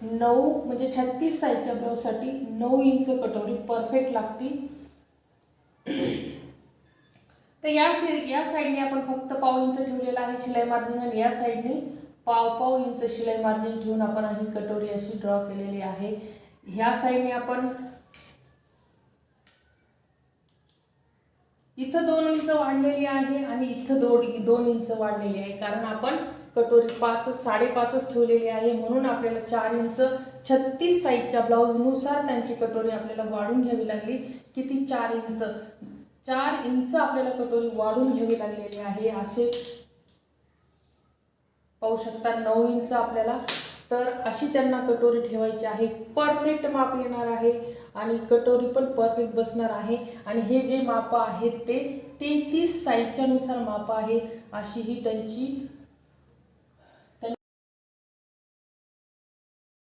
9 म्हणजे 36 साईजच्या ब्लाऊजसाठी 9 इंच कटोरी परफेक्ट लागते। तर या साईडने आपण फक्त पाव इंच ठेवलेला आहे शिलाई मार्जिन आणि या साईडने पाव इंच शिलाई मार्जिन ठेवून आपण ही कटोरी अशी ड्रॉ केलेली आहे। ह्या साईडने आपण इथं 2 इंच वाढलेली आहे आणि इथं 2 इंच वाढलेली आहे, कारण आपण कटोरी 5.5 ठेवलेली आहे, म्हणून आपल्याला 4 इंच 36 साईजच्या ब्लाऊज नुसार त्यांची कटोरी आपल्याला वाढून घ्यावी लागली। किती? 4 इंच आपल्याला कटोरी वाढून घ्यावी लागलेली आहे। असे पाहू शकता 9 इंच आपल्याला, तर अशी त्यांना कटोरी ठेवायची आहे। परफेक्ट माप येणार आहे आणि कटोरी पण परफेक्ट बसणार आहे आणि हे जे माप आहेत ते 33 साईजच्या नुसार माप आहेत। अशी ही त्यांची